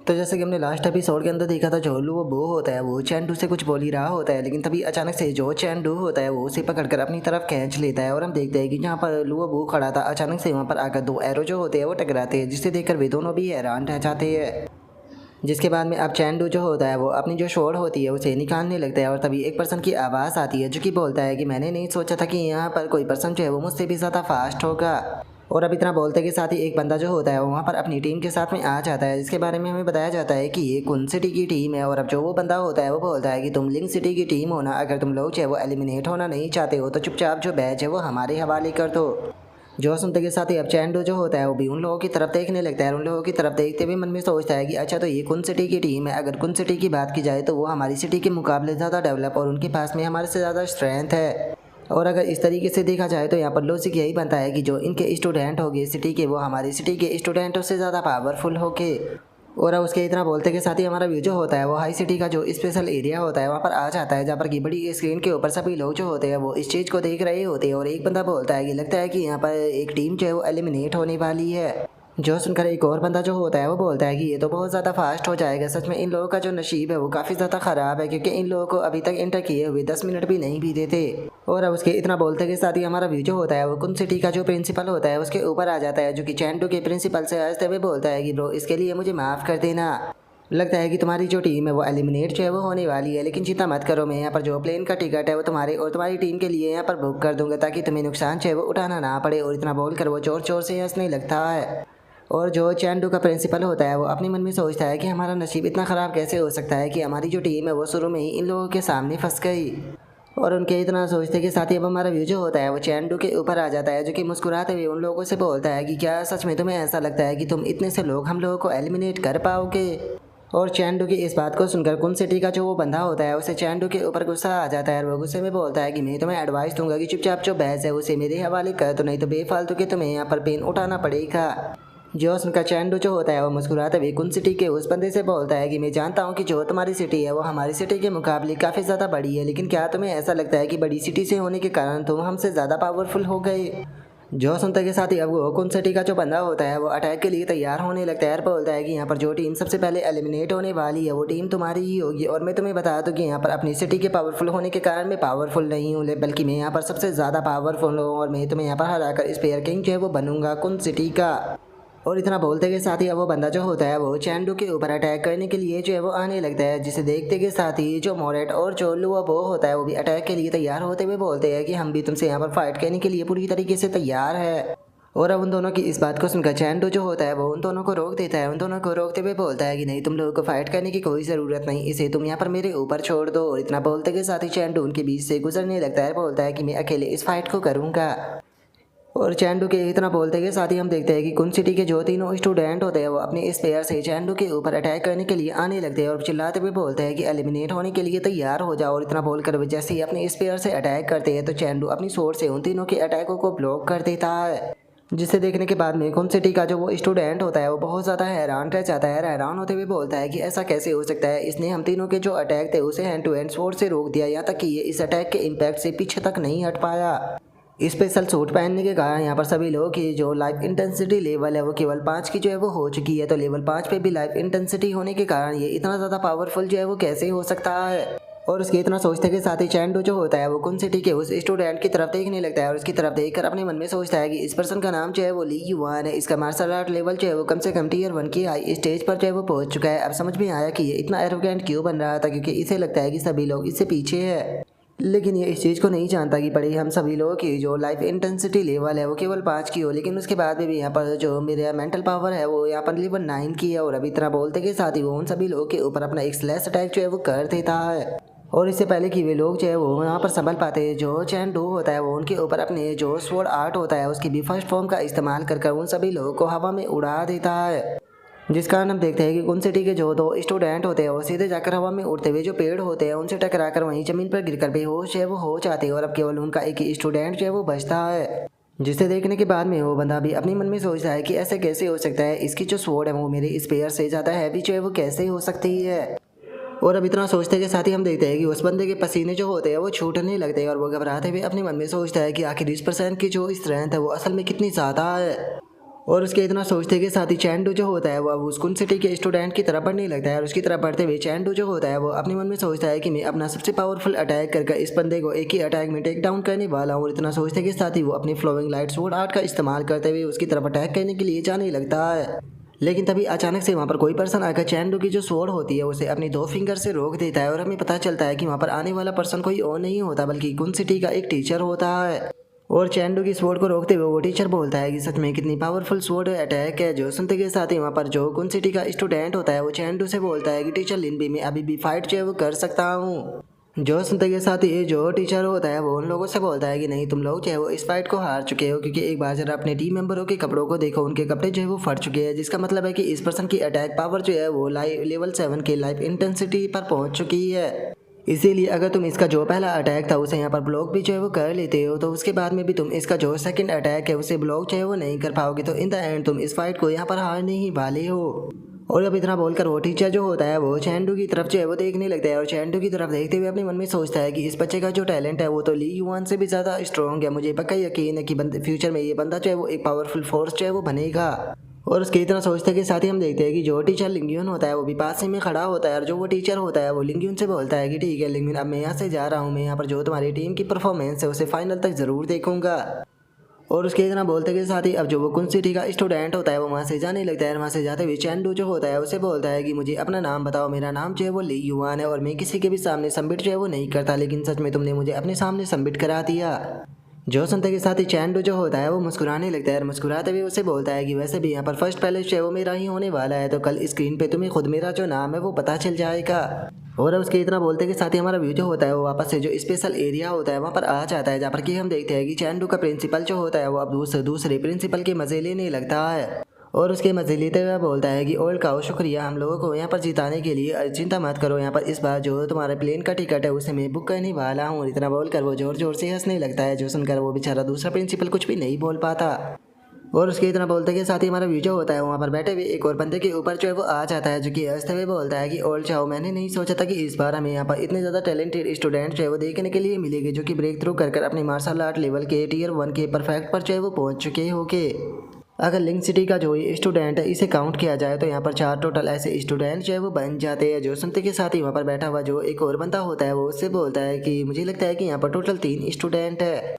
तो जैसे कि हमने लास्ट एपिसोड के अंदर देखा था, जो लुओ बो होता है वो चैंडू से कुछ बोल ही रहा होता है, लेकिन तभी अचानक से जो चैंडू होता है वो उसे पकड़कर अपनी तरफ खींच लेता है। और हम देखते हैं कि जहाँ पर लुओ बो खड़ा था, अचानक से वहाँ पर आकर दो एरो जो होते हैं वो टकराते हैं, जिसे देखकर वे दोनों भी हैरान रह जाते हैं। जिसके बाद में अब चैंडू जो होता है वो अपनी जो शोर होती है उसे निकालने लगता है, और तभी एक पर्सन की आवाज़ आती है जो कि बोलता है कि मैंने नहीं सोचा था कि यहाँ पर कोई पर्सन जो है वो मुझसे भी ज़्यादा फास्ट होगा। और अब इतना बोलते के साथ ही एक बंदा जो होता है वो वहाँ पर अपनी टीम के साथ में आ जाता है, जिसके बारे में हमें बताया जाता है कि ये कुन सिटी की टीम है। और अब जो वो बंदा होता है वो बोलता है कि तुम लिंक सिटी की टीम हो ना, अगर तुम लोग जो है वो एलिमिनेट होना नहीं चाहते हो तो चुपचाप जो बैच है वो हमारे हवाले कर दो। जो सुनते के साथ ही अब चैंडो जो होता है वो भी उन लोगों की तरफ देखने लगता है, और उन लोगों की तरफ देखते हुए मन में सोचता है कि अच्छा, तो ये कुन सिटी की टीम है। अगर कुन सिटी की बात की जाए तो वो हमारी सिटी के मुकाबले ज़्यादा डेवलप और उनके पास में हमारे से ज़्यादा स्ट्रेंथ है। और अगर इस तरीके से देखा जाए तो यहाँ पर लॉजिक यही बनता है कि जो इनके स्टूडेंट होंगे सिटी के, वो हमारी सिटी के स्टूडेंटों से ज़्यादा पावरफुल होके। और अब उसके इतना बोलते के साथ ही हमारा व्यू जो होता है वो हाई सिटी का जो स्पेशल एरिया होता है वहाँ पर आ जाता है, जहाँ पर की बड़ी स्क्रीन के ऊपर सभी लोग जो होते हैं वो इस चीज़ को देख रहे होते हैं। और एक बंदा बोलता है कि लगता है कि यहाँ पर एक टीम जो है वो एलिमिनेट होने वाली है। जो सुनकर एक और बंदा जो होता है वो बोलता है कि ये तो बहुत ज़्यादा फास्ट हो जाएगा। सच में इन लोगों का जो नसीब है वो काफ़ी ज़्यादा ख़राब है, क्योंकि इन लोगों को अभी तक इंटर किए हुए 10 मिनट भी नहीं बीते थे। और अब उसके इतना बोलते के साथ ही हमारा व्यू जो होता है वो कुन सिटी का जो प्रिंसिपल होता है उसके ऊपर आ जाता है, जो कि चैंडू के प्रिंसिपल से हंसते हुए बोलता है कि ब्रो, इसके लिए मुझे माफ़ कर देना। लगता है कि तुम्हारी जो टीम है वो एलिमिनेट जो है वो होने वाली है, लेकिन चिंता मत करो, मैं यहाँ पर जो प्लेन का टिकट है वो तुम्हारे और तुम्हारी टीम के लिए यहाँ पर बुक कर दूंगा, ताकि तुम्हें नुकसान जो है वो उठाना ना पड़े। और इतना बोलकर वो जोर जोर से हंसने लगता है। और जो चैंडू का प्रिंसिपल होता है वो अपने मन में सोचता है कि हमारा नसीब इतना ख़राब कैसे हो सकता है कि हमारी जो टीम है वो शुरू में ही इन लोगों के सामने फंस गई। और उनके इतना सोचते के साथ ही अब हमारा व्यू जो होता है वो चैंडू के ऊपर आ जाता है, जो कि मुस्कुराते हुए उन लोगों से बोलता है कि क्या सच में तुम्हें ऐसा लगता है कि तुम इतने से लोग हम लोगों को एलिमिनेट कर पाओगे। और चैंडू की इस बात को सुनकर कुन सिटी का जो वो बंदा होता है उसे चैंडू के ऊपर गुस्सा आ जाता है, और वो गुस्से में बोलता है कि मैं तुम्हें एडवाइस दूंगा कि चुपचाप जो बहस है उसे मेरे हवाले कर, तो नहीं तो बेफालतू के तुम्हें यहाँ पर पेन उठाना पड़ेगा। जो सुनकर चैंडू जो होता है वो मुस्कुराते हुए कुन सिटी के उस बंदे से बोलता है कि मैं जानता हूँ कि जो तुम्हारी सिटी है वो हमारी सिटी के मुकाबले काफ़ी ज़्यादा बड़ी है, लेकिन क्या तुम्हें ऐसा लगता है कि बड़ी सिटी से होने के कारण तुम हमसे ज़्यादा पावरफुल हो गए। जो सुनते के साथ ही अब वो कुन सिटी का जो बंदा होता है वो अटैक के लिए तैयार होने लगता है, और बोलता है कि यहाँ पर जो टीम सबसे पहले एलिमिनेट होने वाली है वो टीम तुम्हारी ही होगी। और मैं तुम्हें बता दूँ कि यहाँ पर अपनी सिटी के पावरफुल होने के कारण मैं पावरफुल नहीं हूँ, बल्कि मैं यहाँ पर सबसे ज़्यादा पावरफुल हूँ, और मैं तुम्हें यहाँ पर हराकर स्पेयर किंग जो है वो बनूंगा कुन सिटी का। और इतना बोलते के साथ ही अब वो बंदा जो होता है वो चैंडू के ऊपर अटैक करने के लिए जो है वो आने लगता है, जिसे देखते के साथ ही जो मोरेट और जो लुआ बो होता है वो भी अटैक के लिए तैयार होते हुए बोलते हैं कि हम भी तुमसे यहाँ पर फाइट करने के लिए पूरी तरीके से तैयार है। और अब उन दोनों की इस बात को सुनकर चैंडू जो होता है वो उन दोनों को रोक देता है, उन दोनों को रोकते हुए बोलता है कि नहीं, तुम लोगों को फाइट करने की कोई ज़रूरत नहीं, इसे तुम यहाँ पर मेरे ऊपर छोड़ दो। और इतना बोलते के साथ ही चैंडू उनके बीच से गुजरने लगता है, बोलता है कि मैं अकेले इस फाइट को करूँगा। और चैंडू के इतना बोलते के साथ ही हम देखते हैं कि कुन सिटी के जो तीनों स्टूडेंट होते हैं वो अपने स्पेयर से चैंडू के ऊपर अटैक करने के लिए आने लगते हैं, और चिल्लाते हुए बोलते हैं कि एलिमिनेट होने के लिए तैयार हो जाओ। और इतना बोलकर वे जैसे ही अपने स्पेयर से अटैक करते हैं तो चैंडू अपनी सोर्स से उन तीनों के अटैकों को ब्लॉक कर देता है, जिसे देखने के बाद में कुन सिटी का जो वो स्टूडेंट होता है वो बहुत ज़्यादा हैरान रह जाता है। हैरान होते हुए बोलता है कि ऐसा कैसे हो सकता है, इसने हम तीनों के जो अटैक थे उसे हैंड टू हैंड स्वॉर्ड से रोक दिया, यहाँ तक कि ये इस अटैक के इम्पैक्ट से पीछे तक नहीं हट पाया। स्पेशल सूट पहनने के कारण यहाँ पर सभी लोगों की जो लाइफ इंटेंसिटी लेवल है वो केवल 5 की जो है वो हो चुकी है। तो लेवल 5 पे भी लाइफ इंटेंसिटी होने के कारण ये इतना ज़्यादा पावरफुल जो है वो कैसे हो सकता है। और उसके इतना सोचते के साथ ही चैंडू जो होता है वो कुन सिटी के उस स्टूडेंट की तरफ देखने लगता है, और उसकी तरफ देखकर अपने मन में सोचता है कि इस पर्सन का नाम जो है वो ली युआन है, इसका मार्शल आर्ट लेवल जो है वो कम से कम टियर 1 की हाई स्टेज पर जो है वो पहुंच चुका है। अब समझ में आया कि ये इतना एरोगेंट क्यों बन रहा था, क्योंकि इसे लगता है कि सभी लोग इससे पीछे है, लेकिन ये इस चीज़ को नहीं जानता कि बड़ी हम सभी लोगों की जो लाइफ इंटेंसिटी लेवल है वो केवल 5 की हो, लेकिन उसके बाद में भी यहाँ पर जो मेरा मेंटल पावर है वो यहाँ पर लेवल 9 की है। और अभी इतना बोलते के साथ ही वो उन सभी लोगों के ऊपर अपना एक स्लैश अटैक जो है वो कर देता है। और इससे पहले कि वे लोग जो है वो यहाँ पर संभल पाते हैं, जो चैंडू होता है वो उनके ऊपर अपने जो स्वॉर्ड आर्ट होता है उसकी भी फर्स्ट फॉर्म का इस्तेमाल कर उन सभी लोगों को हवा में उड़ा देता है, जिस कारण हम देखते हैं कि कुन सिटी के जो 2 स्टूडेंट होते हैं वो सीधे जाकर हवा में उड़ते हुए जो पेड़ होते हैं उनसे टकराकर वहीं जमीन पर गिरकर बेहोश है वो हो जाते हैं। और अब केवल उनका एक ही स्टूडेंट जो है वो बचता है, जिसे देखने के बाद में वो बंदा भी अपने मन में सोचता है कि ऐसे कैसे हो सकता है, इसकी जो स्वॉर्ड है वो मेरे स्पेयर से ज़्यादा हैवी जो है वो कैसे हो सकती है। और अब इतना सोचते के साथ ही हम देखते हैं कि उस बंदे के पसीने जो होते हैं वो छूटने लगते हैं, और वो घबराते हुए अपने मन में सोचता है कि आखिर इस पर्सन की जो स्ट्रेंथ है वो असल में कितनी ज़्यादा है। और उसके इतना सोचते के साथ ही चैंडू जो होता है वो अब उस कुन सिटी के स्टूडेंट की तरफ बढ़ने लगता है और उसकी तरफ बढ़ते हुए चैंडू जो होता है वो अपने मन में सोचता है कि मैं अपना सबसे पावरफुल अटैक करके इस बंदे को एक ही अटैक में टेक डाउन करने वाला हूँ। और इतना सोचते के साथ ही वो अपनी फ्लोइंग लाइट स्वॉर्ड आर्ट का इस्तेमाल करते हुए उसकी तरफ अटैक करने के लिए जाने लगता है। लेकिन तभी अचानक से वहाँ पर कोई पर्सन आकर चैंडू की जो स्वॉर्ड होती है उसे अपनी 2 फिंगर से रोक देता है और हमें पता चलता है कि वहाँ पर आने वाला पर्सन कोई और नहीं होता बल्कि कुन सिटी का एक टीचर होता है। और चैंडू की स्वॉर्ड को रोकते हुए वो टीचर बोलता है कि सच में कितनी पावरफुल स्वॉर्ड अटैक है। जो सुनते के साथ ही वहाँ पर जो कुन सिटी का स्टूडेंट होता है वो चैंडू से बोलता है कि टीचर लिनबी मैं अभी भी फाइट जो है वो कर सकता हूँ। जो सुनते के साथ ही जो टीचर होता है वो उन लोगों से बोलता है कि नहीं तुम लोग जो है वो इस फाइट को हार चुके हो, क्योंकि एक बार जरा अपने टीम मेंबरों के कपड़ों को देखो, उनके कपड़े जो है वो फट चुके हैं, जिसका मतलब है कि इस पर्सन की अटैक पावर जो है वो लेवल 7 के लाइफ इंटेंसिटी पर पहुंच चुकी है। इसीलिए अगर तुम इसका जो पहला अटैक था उसे यहाँ पर ब्लॉक भी जो है वो कर लेते हो तो उसके बाद में भी तुम इसका जो सेकंड अटैक है उसे ब्लॉक जो है वो नहीं कर पाओगे, तो इन द एंड तुम इस फाइट को यहाँ पर हारने ही वाले हो। और अब इतना बोलकर वो टीचर जो होता है वो चैंडू की तरफ जो है वो देखने लगता है और चैंडू की तरफ देखते हुए अपने मन में सोचता है कि इस बच्चे का जो टैलेंट है वो तो ली युआन से भी ज़्यादा स्ट्रॉन्ग है। मुझे पक्का यकीन है कि फ्यूचर में ये बंदा जो है वो एक पावरफुल फोर्स जो है वो बनेगा। और उसके इतना सोचते के साथ ही हम देखते हैं कि जो टीचर लिंग्यून होता है वो भी पास ही में खड़ा होता है और जो वो टीचर होता है वो लिंग्यून से बोलता है कि ठीक है लिंग्यून, अब मैं यहाँ से जा रहा हूँ, मैं यहाँ पर जो तुम्हारी टीम की परफॉर्मेंस है उसे फाइनल तक ज़रूर देखूंगा। और उसके इतना बोलते के साथ ही अब जो वो कुन सिटी का स्टूडेंट होता है वो वहाँ से जाने लगता है। वहाँ से जाते हुए चैंडू जो होता है उसे बोलता है कि मुझे अपना नाम बताओ। मेरा नाम जो है वो ली युआन है और मैं किसी के भी सामने सबमिट जो है वो नहीं करता, लेकिन सच में तुमने मुझे अपने सामने सबमिट करा दिया। जो सुनते के साथ ही चैंडू जो होता है वो मुस्कुराने लगता है और मुस्कुराते हुए उसे बोलता है कि वैसे भी यहाँ पर फर्स्ट पैलेस जो है वो मेरा ही होने वाला है, तो कल स्क्रीन पे तुम्हें खुद मेरा जो नाम है वो पता चल जाएगा। और अब उसके इतना बोलते के साथ ही हमारा व्यू जो होता है वो वापस से जो स्पेशल एरिया होता है वहाँ पर आ जाता है, जहाँ पर कि हम देखते हैं कि चैंडू का प्रिंसिपल जो होता है वो अब दूसरे प्रिंसिपल के मजे लेने लगता है। और उसके मजे लेते हुए बोलता है कि ओल्ड काओ शुक्रिया हम लोगों को यहाँ पर जिताने के लिए, चिंता मत करो, यहाँ पर इस बार जो तुम्हारे प्लेन का टिकट है उसे मैं बुक करने वाला हूँ। इतना बोलकर वो जोर जोर से हंसने लगता है, जो सुनकर वो बेचारा दूसरा प्रिंसिपल कुछ भी नहीं बोल पाता। और उसके इतना बोलते के साथ ही हमारा व्यू जो होता है वहाँ पर बैठे हुए एक और बंदे के ऊपर जो है वो आ जाता है, जो कि हंसते हुए बोलता है कि ओल्ड चाओ मैंने नहीं सोचा था कि इस बार हमें यहाँ पर इतने ज़्यादा टैलेंटेड स्टूडेंट जो है वो देखने के लिए मिलेंगे, जो कि ब्रेक थ्रू कर अपने मार्शल आर्ट लेवल के टियर 1 के परफेक्ट पर जो है वो पहुँच चुके होके। अगर लिंक सिटी का जो ये स्टूडेंट है इसे काउंट किया जाए तो यहाँ पर 4 टोटल ऐसे स्टूडेंट जो है वो बन जाते हैं। जो सुनते के साथ ही वहाँ पर बैठा हुआ जो एक और बंदा होता है वो उससे बोलता है कि मुझे लगता है कि यहाँ पर टोटल 3 स्टूडेंट है।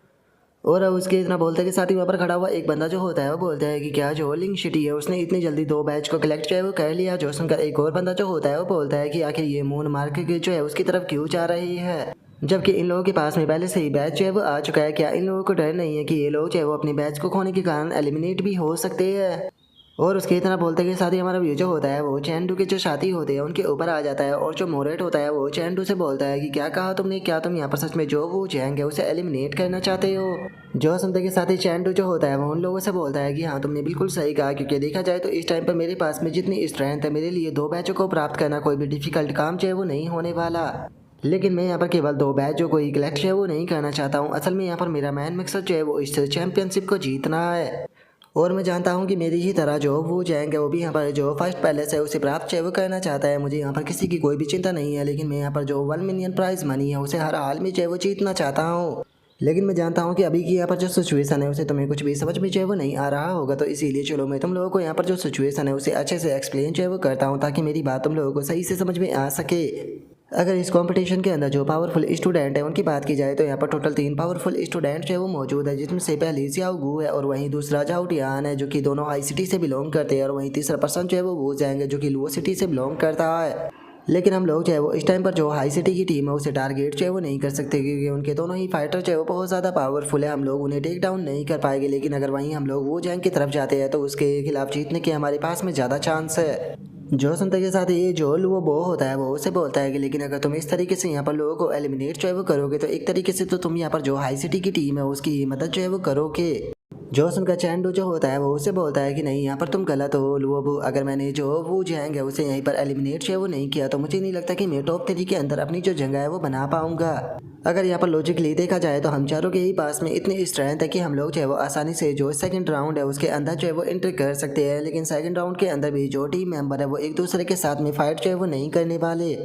और अब उसके इतना बोलते के साथ ही वहाँ पर खड़ा हुआ एक बंदा जो होता है वो बोलता है कि क्या जो लिंक सिटी है उसने इतनी जल्दी 2 बैच को कलेक्ट जो है वो कर लिया। जो सुनकर एक और बंदा जो होता है वो बोलता है कि आखिर ये मून मार्क जो है उसकी तरफ क्यों जा रही है, जबकि इन लोगों के पास में पहले से ही बैच जो है वो आ चुका है। क्या इन लोगों को डर नहीं है कि ये लोग जो है वो अपने बैच को खोने के कारण एलिमिनेट भी हो सकते हैं। और उसके इतना बोलते के साथ ही हमारा व्यू जो होता है वो चैंडू के जो साथी होते हैं उनके ऊपर आ जाता है और जो मोरेट होता है वो चैंडू से बोलता है कि क्या कहा तुमने, क्या तुम यहाँ पर सच में जो वो जैंग है उसे एलिमिनेट करना चाहते हो। जो सुनते के साथ ही चैंडू जो होता है वो उन लोगों से बोलता है कि हाँ तुमने बिल्कुल सही कहा, क्योंकि देखा जाए तो इस टाइम पर मेरे पास में जितनी स्ट्रेंथ है मेरे लिए 2 बैचों को प्राप्त करना कोई भी डिफिकल्ट काम जो है वो नहीं होने वाला। लेकिन मैं यहाँ पर केवल 2 बैचों को ही कलेक्ट जो है वो नहीं करना चाहता हूँ। असल में यहाँ पर मेरा मेन मकसद जो है वो इस चैंपियनशिप को जीतना है। और मैं जानता हूँ कि मेरी ही तरह जो वो जाएंगे वो भी यहाँ पर जो फर्स्ट पैलेस है उसे प्राप्त जो है वो करना चाहता है। मुझे यहाँ पर किसी की कोई भी चिंता नहीं है, लेकिन मैं यहाँ पर जो 1 मिलियन प्राइज मनी है उसे हर हाल में जो है वो जीतना चाहता हूँ। लेकिन मैं जानता हूँ कि अभी की यहाँ पर जो सिचुएशन है उसे तुम्हें कुछ भी समझ में जो है वो नहीं आ रहा होगा, तो इसीलिए चलो मैं तुम लोगों को यहाँ पर जो सिचुएशन है उसे अच्छे से एक्सप्लेन जो है वो करता हूँ, ताकि मेरी बात तुम लोगों को सही से समझ में आ सके। अगर इस कंपटीशन के अंदर जो पावरफुल स्टूडेंट है उनकी बात की जाए तो यहाँ पर टोटल 3 पावरफुल स्टूडेंट जो है वो मौजूद है, जिसमें से पहले जियाओ गू है और वहीं दूसरा जाओ टियान है जो कि दोनों हाई सिटी से बिलोंग करते हैं, और वहीं तीसरा पर्सन जो है वो जाएंगे जो कि लो सिटी से बिलोंग करता है। लेकिन हम लोग जो है वो इस टाइम पर जो हाई सिटी की टीम है उसे टारगेट जो है वो नहीं कर सकते, क्योंकि उनके दोनों ही फाइटर जो है वो बहुत ज़्यादा पावरफुल है, हम लोग उन्हें टेक डाउन नहीं कर पाएंगे। लेकिन अगर वहीं हम लोग वो जैंग की तरफ जाते हैं तो उसके खिलाफ जीतने के हमारे पास में ज़्यादा चांस है। जो सुनते के साथ ये जो वो बो होता है वो उसे बोलता है कि लेकिन अगर तुम इस तरीके से यहाँ पर लोगों को एलिमिनेट जो है वो करोगे तो एक तरीके से तो तुम यहाँ पर जो हाई सिटी की टीम है उसकी मदद जो है वो करोगे। जो सुनकर चैंडू जो होता है वो उसे बोलता है कि नहीं यहाँ पर तुम गलत हो लुओबू, अगर मैंने जो वो जंग है उसे यहीं पर एलिमिनेट जो है वो नहीं किया तो मुझे नहीं लगता कि मैं टॉप 3 के अंदर अपनी जो जगह है वो बना पाऊंगा। अगर यहाँ पर लॉजिकली देखा जाए तो हम चारों के ही पास में इतनी स्ट्रेंथ है कि हम लोग जो है वो आसानी से जो सेकंड राउंड है उसके अंदर जो है वो एंट्री कर सकते हैं, लेकिन सेकंड राउंड के अंदर भी जो टीम मेंबर है वो एक दूसरे के साथ में फाइट जो है वो नहीं करने वाले।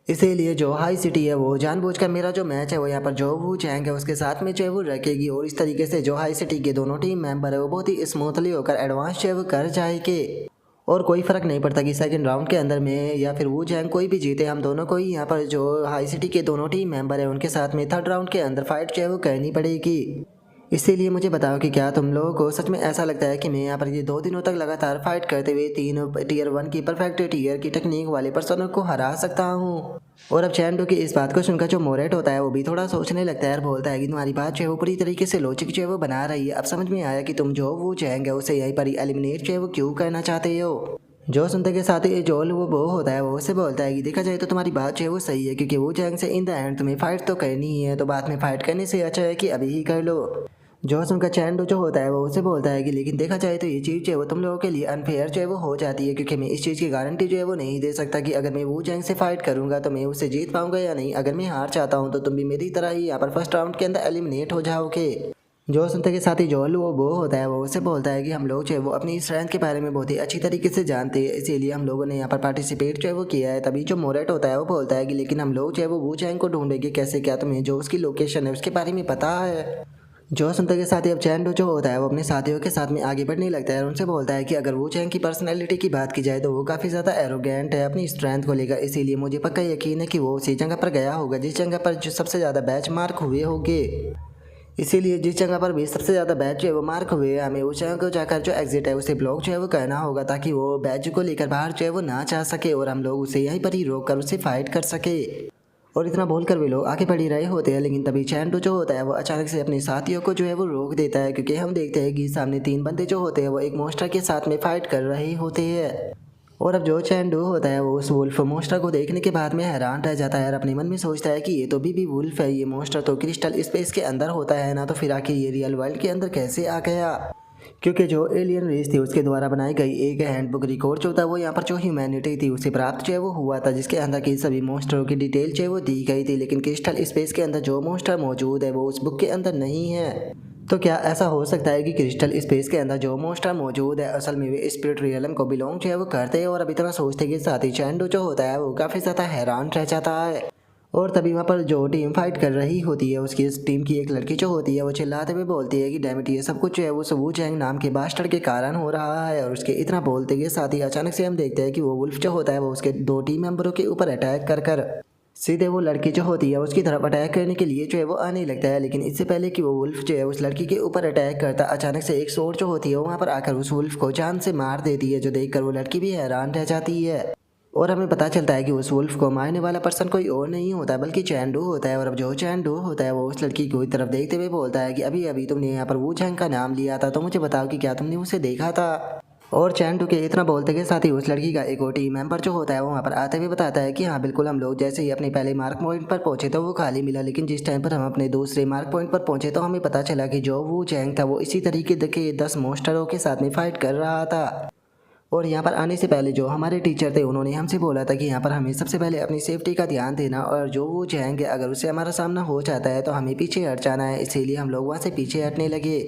इसीलिए जो हाई सिटी है वो जानबूझकर मेरा जो मैच है वो यहाँ पर जो वो चैंग है उसके साथ में जो है वो रखेगी, और इस तरीके से जो हाई सिटी के दोनों टीम मेंबर है वो बहुत ही स्मूथली होकर एडवांस जो है वो कर जाएंगे। और कोई फ़र्क नहीं पड़ता कि सेकंड राउंड के अंदर में या फिर वो जैंग कोई भी जीते, हम दोनों को ही यहाँ पर जो हाई सिटी के दोनों टीम मेंबर है उनके साथ में थर्ड राउंड के अंदर फाइट जो है वो करनी पड़ेगी। इसीलिए मुझे बताओ कि क्या तुम लोगों को सच में ऐसा लगता है कि मैं यहाँ पर ये 2 दिनों तक लगातार फाइट करते हुए 3 टियर 1 की परफेक्ट टियर की टेक्निक वाले पर्सनों को हरा सकता हूँ। और अब चैंडो की इस बात को सुनकर जो मोरेट होता है वो भी थोड़ा सोचने लगता है और बोलता है कि तुम्हारी बात जो है वो पूरी तरीके से लॉजिक जो है वो बना रही है। अब समझ में आया कि तुम जो वो चाहेंगे उसे यहीं पर ही एलिमिनेट जो है वो क्यों करना चाहते हो। जो सुनते के साथ ही जोल वो होता है वो उससे बोलता है कि देखा जाए तो तुम्हारी बात जो है वो सही है, क्योंकि वो जंग से इन द एंड तुम्हें फाइट तो करनी ही है, तो बाद में फाइट करने से अच्छा है कि अभी ही कर लो। जो सुनकर चैंडो जो होता है वो उसे बोलता है कि लेकिन देखा जाए तो ये चीज़ जो है वो तुम लोगों के लिए अनफेयर जो है वो हो जाती है, क्योंकि मैं इस चीज़ की गारंटी जो है वो नहीं दे सकता कि अगर मैं वो जंग से फाइट करूंगा तो मैं उससे जीत पाऊंगा या नहीं। अगर मैं हार चाहता हूँ तो तुम भी मेरी तरह ही यहाँ पर फर्स्ट राउंड के अंदर एलिमिनेट हो जाओगे। जो सुनते के साथ ही जोल वो होता है वो उससे बोलता है कि हम लोग जो है वो अपनी स्ट्रेंथ के बारे में बहुत ही अच्छी तरीके से जानते हैं, इसीलिए हम लोगों ने यहाँ पर पार्टिसिपेट जो है वो किया है। तभी जो मोरेट होता है वो बोलता है कि लेकिन हम लोग जो है वो वू चैंग को ढूंढेंगे कैसे, क्या तुम्हें जो उसकी लोकेशन है उसके बारे में पता है। जो सुनते के साथ ही अब चैंडो जो होता है वो अपने साथियों के साथ में आगे बढ़ने लगता है और उनसे बोलता है कि अगर वो चैंग की पर्सनैलिटी की बात की जाए तो वो काफ़ी ज़्यादा एरोगेंट है अपनी स्ट्रेंथ को लेकर, इसीलिए मुझे पक्का यकीन है कि वो उसी जगह पर गया होगा जिस जगह पर जो सबसे ज़्यादा बैच मार्क हुए होंगे। इसीलिए जिस जगह पर भी सबसे ज़्यादा बैच जो है वो मार्क हुए हमें उस जगह को जाकर जो एग्जिट है उसे ब्लॉक जो है वो करना होगा, ताकि वो बैच को लेकर बाहर जो है वो ना जा सके और हम लोग उसे यहीं पर ही रोक कर उसे फाइट कर सके। और इतना बोलकर वे लोग आगे बढ़ ही रहे होते हैं, लेकिन तभी चैंडो जो होता है वो अचानक से अपने साथियों को जो है वो रोक देता है, क्योंकि हम देखते हैं कि सामने 3 बंदे जो होते हैं वो एक मोस्टर के साथ में फाइट कर रहे होते हैं। और अब जो चैंडो होता है वो उस वुल्फ मोस्टर को देखने के बाद में हैरान रह जाता है और अपने मन में सोचता है कि ये तो भी वुल्फ है, ये मोस्टर तो क्रिस्टल स्पेस के अंदर होता है ना, तो फिर आखिर ये रियल वर्ल्ड के अंदर कैसे आ गया। क्योंकि जो एलियन रेस थी उसके द्वारा बनाई गई एक हैंडबुक रिकॉर्ड जो था वो यहाँ पर जो ह्यूमैनिटी थी उसे प्राप्त जो है वो हुआ था, जिसके अंदर की सभी मोस्टरों की डिटेल जो है वो दी गई थी, लेकिन क्रिस्टल स्पेस के अंदर जो मोस्टर मौजूद है वो उस बुक के अंदर नहीं है। तो क्या ऐसा हो सकता है कि क्रिस्टल स्पेस के अंदर जो मोस्टर मौजूद है असल में वे स्पिरिट रियलम को बिलोंग जो है वो करते हैं। और अभी इतना सोचते के साथ ही चैंडो जो होता है वो काफ़ी ज़्यादा हैरान रह जाता है। और तभी वहाँ पर जो टीम फाइट कर रही होती है उसकी टीम की एक लड़की जो होती है वो चिल्लाते हुए बोलती है कि डैमिट ये सब कुछ जो है वो सबू चैंग नाम के बास्टर्ड के कारण हो रहा है। और उसके इतना बोलते के साथ ही अचानक से हम देखते हैं कि वो वुल्फ जो होता है वो उसके 2 टीम मेंबरों के ऊपर अटैक कर सीधे वो लड़की जो होती है उसकी तरफ अटैक करने के लिए जो है वो आने लगता है। लेकिन इससे पहले कि वो वुल्फ जो है उस लड़की के ऊपर अटैक करता, अचानक से एक सोर जो होती है वहाँ पर आकर उस वुल्फ को जान से मार देती है, जो देखकर वो लड़की भी हैरान रह जाती है। और हमें पता चलता है कि उस वुल्फ को मारने वाला पर्सन कोई और नहीं होता बल्कि चैंडो होता है। और अब जो चैंडो होता है वो उस लड़की की तरफ देखते हुए बोलता है कि अभी अभी तुमने यहाँ पर वू चैंग का नाम लिया था, तो मुझे बताओ कि क्या तुमने उसे देखा था। और चैंडो के इतना बोलते के साथ ही उस लड़की का एक और टीम मेंबर जो होता है वो वहाँ पर आते हुए बताता है कि हाँ बिल्कुल, हम लोग जैसे ही अपने पहले मार्क पॉइंट पर पहुंचे तो वो खाली मिला, लेकिन जिस टाइम पर हम अपने दूसरे मार्क पॉइंट पर पहुंचे तो हमें पता चला कि जो वो चैंग था वो इसी तरीके के 10 मोस्टरों के साथ में फाइट कर रहा था। और यहाँ पर आने से पहले जो हमारे टीचर थे उन्होंने हमसे बोला था कि यहाँ पर हमें सबसे पहले अपनी सेफ्टी का ध्यान देना, और जो वो चाहेंगे अगर उससे हमारा सामना हो जाता है तो हमें पीछे हट जाना है। इसीलिए हम लोग वहाँ से पीछे हटने लगे,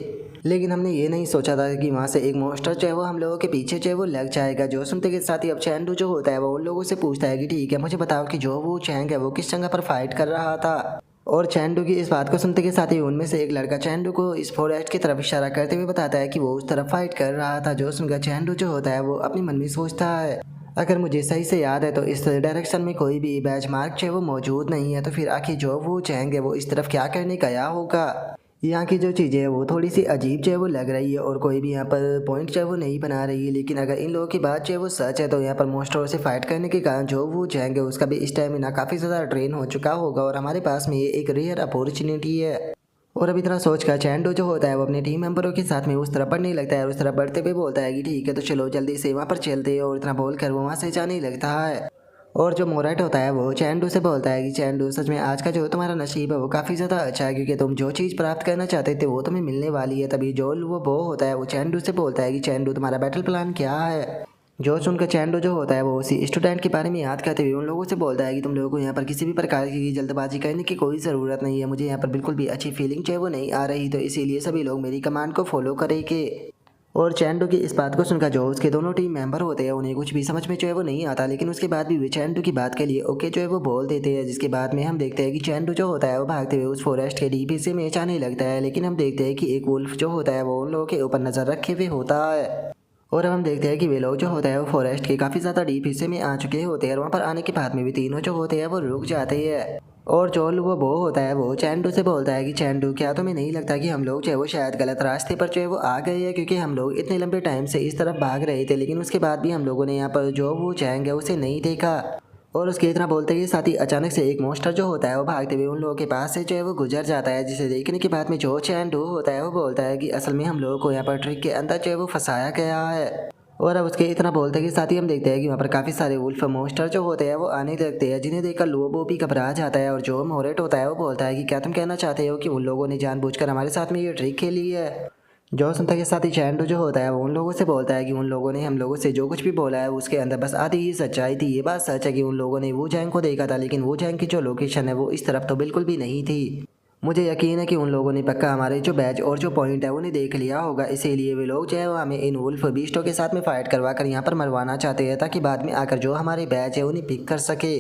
लेकिन हमने ये नहीं सोचा था कि वहाँ से एक मोस्टर जो है वो हम लोगों के पीछे जो है वो लग जाएगा। जो सुनते के साथ ही अब चैंडू जो होता है वो उन लोगों से पूछता है कि ठीक है मुझे बताओ कि जो वो चैंग है वो किस जगह पर फाइट कर रहा था। और चैंडू की इस बात को सुनते के साथ ही उनमें से एक लड़का चैंडू को इस फॉरेस्ट की तरफ इशारा करते हुए बताता है कि वो उस तरफ फाइट कर रहा था। जो सुनकर चैंडू जो होता है वो अपने मन में सोचता है अगर मुझे सही से याद है तो इस डायरेक्शन में कोई भी बैच मार्क जो है वो मौजूद नहीं है, तो फिर आखिर जो वो चाहेंगे वो इस तरफ क्या करने गया होगा। यहाँ की जो चीज़ें है वो थोड़ी सी अजीब जो है वो लग रही है और कोई भी यहाँ पर पॉइंट जो है वो नहीं बना रही है, लेकिन अगर इन लोगों की बात जो है वो सच है तो यहाँ पर मोस्टरों से फाइट करने के कारण जो वो जाएंगे उसका भी स्टैमिना काफ़ी ज़्यादा ट्रेन हो चुका होगा और हमारे पास में ये एक रेयर अपॉर्चुनिटी है। और अब इतना सोच कर चैंडो जो होता है वो अपने टीम मेंबरों के साथ में उस तरफ बढ़ने लगता है और उस तरफ बढ़ते हुए बोलता है कि ठीक है तो चलो जल्दी से वहाँ पर चलते हैं, और इतना बोलकर वो वहाँ से जाने लगता है। और जो मोरेट होता है वो चैंडू से बोलता है कि चैंडू सच में आज का जो तुम्हारा नसीब है वो काफ़ी ज़्यादा अच्छा है, क्योंकि तुम जो चीज़ प्राप्त करना चाहते थे वो तुम्हें मिलने वाली है। तभी जो वो होता है वो चैंडू से बोलता है कि चैंडू तुम्हारा बैटल प्लान क्या है। जो सुनकर चैंडो जो होता है वो उसी स्टूडेंट के बारे में याद करते हुए उन लोगों से बोलता है कि तुम लोगों को यहाँ पर किसी भी प्रकार की जल्दबाजी करने की कोई ज़रूरत नहीं है, मुझे यहाँ पर बिल्कुल भी अच्छी फीलिंग जो है वो नहीं आ रही, तो इसीलिए सभी लोग मेरी कमांड को फॉलो करेंगे। और चैंडू की इस बात को सुनकर जो उसके दोनों टीम मेंबर होते हैं उन्हें कुछ भी समझ में जो है वो नहीं आता, लेकिन उसके बाद भी वे चैंडू की बात के लिए ओके जो है वो बोल देते हैं। जिसके बाद में हम देखते हैं कि चैंडू जो होता है वो भागते हुए उस फॉरेस्ट के डीप हिस्से में जाने लगता है, लेकिन हम देखते हैं कि एक वुल्फ जो होता है वो उन लोगों के ऊपर नजर रखे हुए होता है। और अब हम देखते हैं कि वे लोग जो होता है वो फॉरेस्ट के काफ़ी ज़्यादा डीप हिस्से में आ चुके होते हैं और वहाँ पर आने के बाद में भी तीनों जो होते हैं वो रुक जाते हैं। और जो वो होता है वो चैंडू से बोलता है कि चैंडू क्या तुम्हें नहीं लगता कि हम लोग जो है वो शायद गलत रास्ते पर जो है वो आ गए हैं, क्योंकि हम लोग इतने लंबे टाइम से इस तरफ भाग रहे थे लेकिन उसके बाद भी हम लोगों ने यहाँ पर जो वो जैंग है उसे नहीं देखा। और उसके इतना बोलते ही साथ ही अचानक से एक मोस्टर जो होता है वो भागते हुए उन लोगों के पास से जो है वो गुजर जाता है, जिसे देखने के बाद में जो चैंडू होता है वो बोलता है कि असल में हम लोगों को यहाँ पर ट्रिक के अंदर जो है वो फंसाया गया है। और अब उसके इतना बोलते के साथ ही हम देखते हैं कि वहाँ पर काफ़ी सारे वुल्फ मोस्टर जो होते हैं वो आने लगते हैं, जिन्हें देखकर लुओबो भी घबरा जाता है। और जो मोरेट होता है वो बोलता है कि क्या तुम कहना चाहते हो कि उन लोगों ने जानबूझकर हमारे साथ में ये ट्रिक खेली है। जो सुनता के साथ ही चैंडू जो होता है वो उन लोगों से बोलता है कि उन लोगों ने हम लोगों से जो कुछ भी बोला है उसके अंदर बस आधी ही सच्चाई थी। ये बात सच है कि उन लोगों ने वो जैंग को देखा था, लेकिन वो जैंग की जो लोकेशन है वो इस तरफ तो बिल्कुल भी नहीं थी। मुझे यकीन है कि उन लोगों ने पक्का हमारे जो बैच और जो पॉइंट है उन्हें देख लिया होगा, इसीलिए वे लोग जो है वो हमें इन वुल्फ बीस्टों के साथ में फाइट करवा कर यहाँ पर मरवाना चाहते हैं, ताकि बाद में आकर जो हमारे बैच है उन्हें पिक कर सके।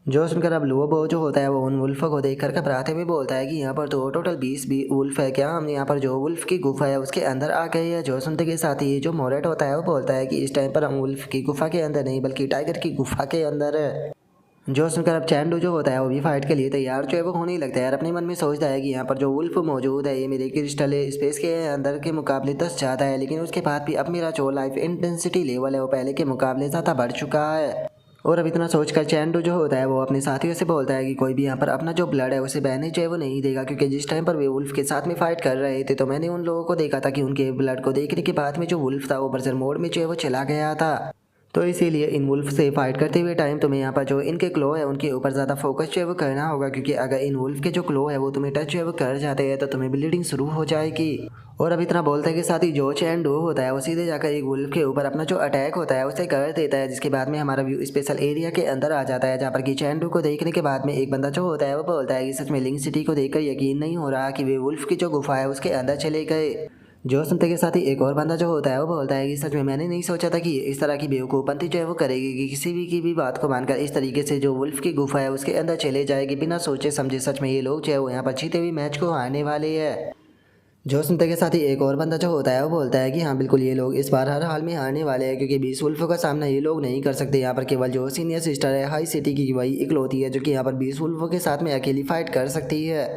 जो सुनकर अब लुओबो जो होता है वो उन वुल्फ को देखकर घबराते हुए बोलता है कि यहाँ पर तो टोटल 20 भी वुल्फ है, क्या हम यहाँ पर जो वुल्फ की गुफा है उसके अंदर आ गए हैं। जो सुनते के साथ ही जो मोरेट होता है वो बोलता है कि इस टाइम पर हम वुल्फ की गुफा के अंदर नहीं बल्कि टाइगर की गुफा के अंदर है। जो सुनकर अब चैंडू जो होता है वो भी फाइट के लिए तैयार जो है वो होने लगता है और अपने मन में सोचता है कि यहाँ पर जो वुल्फ मौजूद है ये मेरे क्रिस्टल स्पेस के अंदर के मुकाबले 10 ज़्यादा है, लेकिन उसके बाद भी अब मेरा जो लाइफ इंटेंसिटी लेवल है वो पहले के मुकाबले ज़्यादा बढ़ चुका है। और अब इतना सोचकर चैंडू जो होता है वो अपने साथियों से बोलता है कि कोई भी यहाँ पर अपना जो ब्लड है उसे बहने जो है वो नहीं देगा, क्योंकि जिस टाइम पर वे वुल्फ के साथ में फाइट कर रहे थे तो मैंने उन लोगों को देखा था कि उनके ब्लड को देखने के बाद में जो वुल्फ था वो बर्जर मोड में जो है वो चला गया था। तो इसीलिए इन वुल्फ से फाइट करते हुए टाइम तुम्हें यहाँ पर जो इनके क्लो है उनके ऊपर ज़्यादा फोकस जो है वो करना होगा, क्योंकि अगर इन वुल्फ के जो क्लो है वो तुम्हें टच जो है वो कर जाते हैं तो तुम्हें ब्लीडिंग शुरू हो जाएगी। और अब इतना बोलते के साथ ही जो चैंडू होता है वो सीधे जाकर एक वुल्फ के ऊपर अपना जो अटैक होता है उसे कर देता है, जिसके बाद में हमारा व्यू स्पेशल एरिया के अंदर आ जाता है, जहाँ पर कि चैंडू को देखने के बाद में एक बंदा जो होता है वो बोलता है कि सच में लिंक सिटी को देखकर यकीन नहीं हो रहा कि वे वुल्फ की जो गुफा है उसके अंदर चले गए। जो सुनते के साथ ही एक और बंदा जो होता है वो बोलता है कि सच में मैंने नहीं सोचा था कि इस तरह की बेवकूफ़पंती जो है वो करेगी कि किसी भी की भी बात को मानकर इस तरीके से जो वुल्फ की गुफा है उसके अंदर चले जाएगी बिना सोचे समझे। सच में ये लोग जो है वो यहाँ पर जीते हुए मैच को हारने वाले हैं। जो सुनते के साथ ही एक और बंदा जो होता है वो बोलता है कि हाँ बिल्कुल ये लोग इस बार हर हाल में हारने वाले हैं, क्योंकि 20 वुल्फों का सामना ये लोग नहीं कर सकते। यहाँ पर केवल जो सीनियर सिस्टर है हाई सिटी की वही इकलौती है जो कि यहाँ पर 20 वुल्फों के साथ में अकेली फाइट कर सकती है।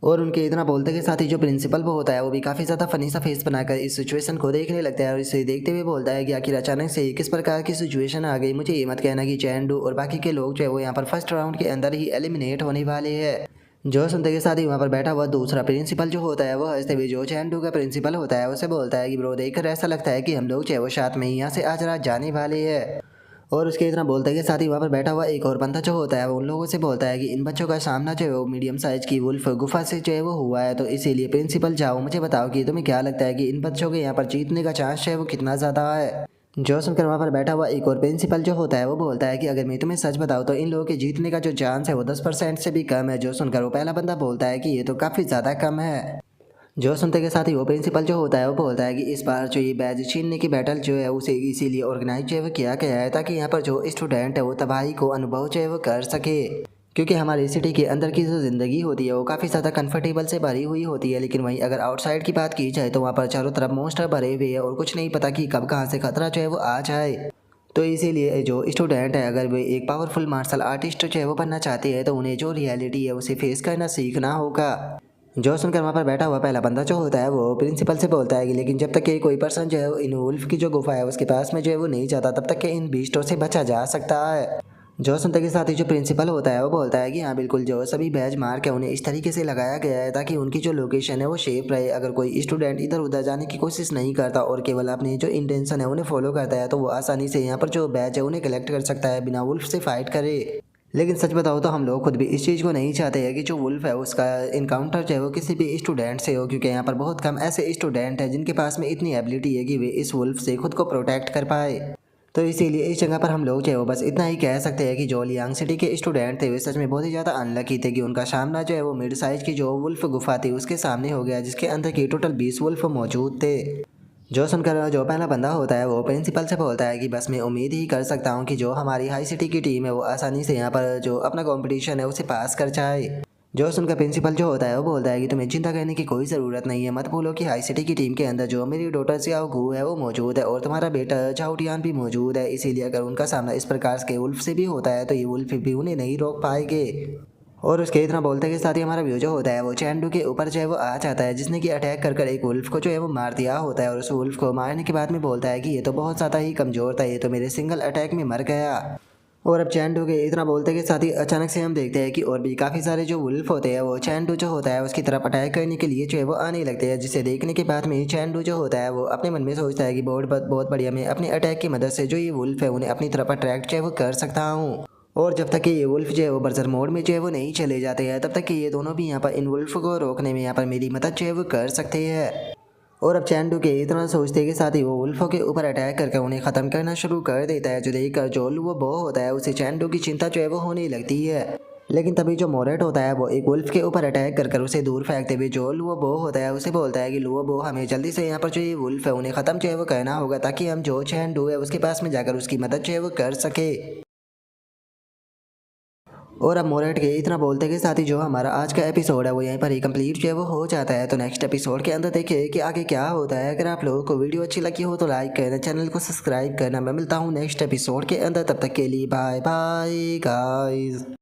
और उनके इतना बोलते के साथ ही जो प्रिंसिपल वो होता है वो भी काफ़ी ज़्यादा फनी सा फेस बनाकर इस सिचुएशन को देखने लगता है और इसे देखते हुए बोलता है कि आखिर अचानक से किस प्रकार की सिचुएशन आ गई। मुझे ये मत कहना कि चैंडू और बाकी के लोग जो है वो यहाँ पर फर्स्ट राउंड के अंदर ही एलिमिनेट होने वाले हैं। जो सुनते के साथ ही वहाँ पर बैठा हुआ दूसरा प्रिंसिपल जो होता है वो हंसते हुए जो चैंडू का प्रिंसिपल होता है उसे बोलता है कि ब्रो देखकर ऐसा लगता है कि हम लोग जो है वो साथ में ही यहाँ से आज रात जाने वाले हैं। और उसके इतना बोलते के साथ ही वहाँ पर बैठा हुआ एक और बंदा जो होता है वो उन लोगों से बोलता है कि इन बच्चों का सामना जो है वो मीडियम साइज की वुल्फ गुफा से जो है वो हुआ है, तो इसीलिए प्रिंसिपल जाओ मुझे बताओ कि तुम्हें क्या लगता है कि इन बच्चों के यहाँ पर जीतने का चांस है वो कितना ज़्यादा है। जो सुनकर वहाँ पर बैठा हुआ एक और प्रिंसिपल जो होता है वो बोलता है कि अगर मैं तुम्हें सच बताऊँ तो इन लोगों के जीतने का जो चांस है वो 10% से भी कम है। जो सुनकर वो पहला बंदा बोलता है कि ये तो काफ़ी ज़्यादा कम है। जो सुनते के साथ ही वो प्रिंसिपल जो होता है वो बोलता है कि इस बार जो ये बैच छीनने की बैटल जो है उसे इसीलिए ऑर्गेनाइज जो है वो किया गया है ताकि यहाँ पर जो स्टूडेंट है वो तबाही को अनुभव जो है वो कर सके, क्योंकि हमारी सिटी के अंदर की जो ज़िंदगी होती है वो काफ़ी ज़्यादा कंफर्टेबल से भरी हुई होती है, लेकिन वहीं अगर आउटसाइड की बात की जाए तो वहाँ पर चारों तरफ मोस्टर भरे हुए हैं और कुछ नहीं पता कि कब कहाँ से खतरा जो है वो आ जाए। तो इसीलिए जो स्टूडेंट है अगर वे एक पावरफुल मार्शल आर्टिस्ट जो है वो बनना चाहते हैं तो उन्हें जो रियलिटी है उसे फेस करना सीखना होगा। जो सुनकर वहाँ पर बैठा हुआ पहला बंदा जो होता है वो प्रिंसिपल से बोलता है कि लेकिन जब तक कि कोई पर्सन जो है इन वुल्फ की जो गुफा है उसके पास में जो है वो नहीं जाता तब तक कि इन बीस्टों से बचा जा सकता है। जो सुनते के साथ ही जो प्रिंसिपल होता है वो बोलता है कि हाँ बिल्कुल जो सभी बैच मार्क है उन्हें इस तरीके से लगाया गया है ताकि उनकी जो लोकेशन है वो सेफ रहे। अगर कोई स्टूडेंट इधर उधर जाने की कोशिश नहीं करता और केवल अपनी जो इंटेंशन है उन्हें फॉलो करता है तो वो आसानी से यहाँ पर जो बैच है उन्हें कलेक्ट कर सकता है बिना वुल्फ से फाइट करे। लेकिन सच बताओ तो हम लोग खुद भी इस चीज़ को नहीं चाहते हैं कि जो वुल्फ है उसका इनकाउंटर जो है वो किसी भी स्टूडेंट से हो, क्योंकि यहाँ पर बहुत कम ऐसे स्टूडेंट हैं जिनके पास में इतनी एबिलिटी है कि वे इस वुल्फ से खुद को प्रोटेक्ट कर पाए। तो इसीलिए इस जगह पर हम लोग जो है वो बस इतना ही कह सकते हैं कि जो लियांग सिटी के स्टूडेंट थे वे सच में बहुत ही ज़्यादा अनलकी थे कि उनका सामना जो है वो मिड साइज की जो वुल्फ गुफा थी उसके सामने हो गया, जिसके अंदर की टोटल 20 वुल्फ मौजूद थे। जो सुनकर जो पहला बंदा होता है वो प्रिंसिपल से बोलता है कि बस मैं उम्मीद ही कर सकता हूँ कि जो हमारी हाई सिटी की टीम है वो आसानी से यहाँ पर जो अपना कंपटीशन है उसे पास कर जाए। जो सुनकर प्रिंसिपल जो होता है वो बोलता है कि तुम्हें चिंता करने की कोई ज़रूरत नहीं है, मत भूलो कि हाई सिटी की टीम के अंदर जो मेरी डॉटर सियाओ गू है वो मौजूद है और तुम्हारा बेटा झाउटियान भी मौजूद है, इसीलिए अगर उनका सामना इस प्रकार के उल्फ से भी होता है तो ये उल्फ भी उन्हें नहीं रोक पाएंगे। और उसके इतना बोलते के साथ ही हमारा व्यू जो होता है वो चैंडू के ऊपर जो है वो आ जाता है, जिसने कि अटैक कर कर एक वुल्फ को जो है वो मार दिया होता है। और उस वुल्फ को मारने के बाद में बोलता है कि ये तो बहुत ज़्यादा ही कमज़ोर था, ये तो मेरे सिंगल अटैक में मर गया। और अब चैंडू के इतना बोलते के साथ ही अचानक से हम देखते हैं कि और भी काफ़ी सारे जो वुल्फ होते हैं वो चैंडू जो होता है उसकी तरफ अटैक करने के लिए जो है वो आने लगते हैं, जिसे देखने के बाद में चैंडू जो होता है वो अपने मन में सोचता है कि बहुत बढ़िया, मैं अपने अटैक की मदद से जो ये वुल्फ है उन्हें अपनी तरफ अट्रैक्ट जो है वो कर सकता हूँ। और जब तक कि ये वुल्फ जो है वो बर्जर मोड में जो है वो नहीं चले जाते हैं तब तक कि ये दोनों भी यहाँ पर इन वुल्फ को रोकने में यहाँ पर मेरी मदद जो है वो कर सकते हैं। और अब चैंडू के इतना सोचते के साथ ही वो वुल्फों के ऊपर अटैक करके उन्हें ख़त्म करना शुरू कर देता है, जो देखकर जो वो बो होता है उसे चैंडू की चिंता जो है वो होने लगती है। लेकिन तभी जो मोरेट होता है वो एक वुल्फ के ऊपर अटैक कर उसे दूर फेंकते हुए जो लुओ बो होता है उसे बोलता है कि लुओ बो, हमें जल्दी से यहाँ पर जो ये वुल्फ है उन्हें ख़त्म जो है वो करना होगा, ताकि हम जो चैंडू है उसके पास में जाकर उसकी मदद जो है वो कर सके। और अब मोरेट के इतना बोलते के साथ ही जो हमारा आज का एपिसोड है वो यहीं पर ही कंप्लीट जो है वो हो जाता है। तो नेक्स्ट एपिसोड के अंदर देखिए कि आगे क्या होता है। अगर आप लोगों को वीडियो अच्छी लगी हो तो लाइक करना, चैनल को सब्सक्राइब करना। मैं मिलता हूँ नेक्स्ट एपिसोड के अंदर, तब तक के लिए बाय बाय गाइस।